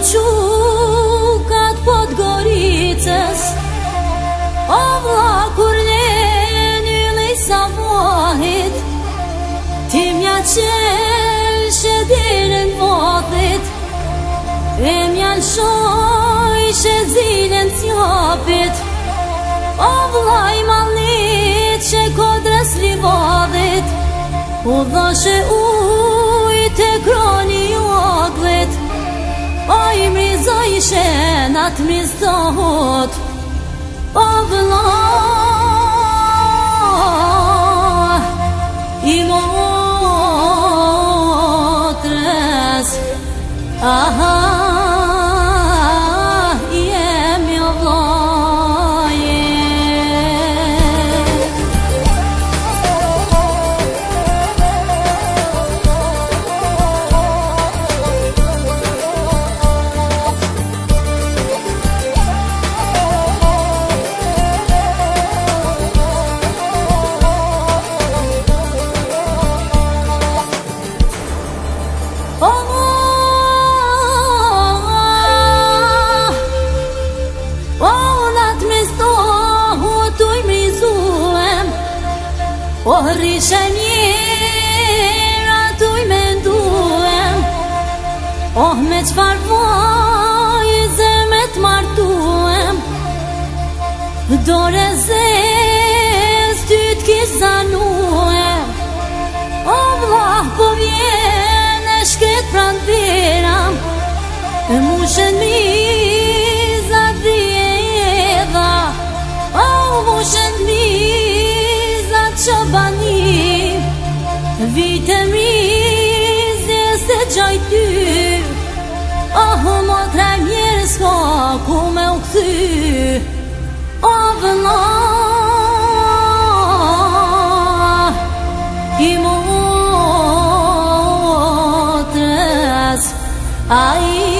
qukat Podgoricës, o vlla kur leni lej sabahit, ti mja qelshe dirën vathit, e mja lshojshe zilën t'japit, o vlla i malnit që kodrës livadit, u dhashe ujt e kroni joglit, o i mrizojshe nat mizdohot, o vlla i motrës, aha jemi o vllaje. O rrishe mjera tuj me nduem, oh me qfar vajze me t'martuem, dore zez ty t'kish zanuem, o vlla po vjen e shket pran veram, e mushen mizat dhije edha, o mushen mizat qobani, vite mizje se gjaj ty, oh motra mjerë s'ka ku me u kthy, o vlla i motrës, ai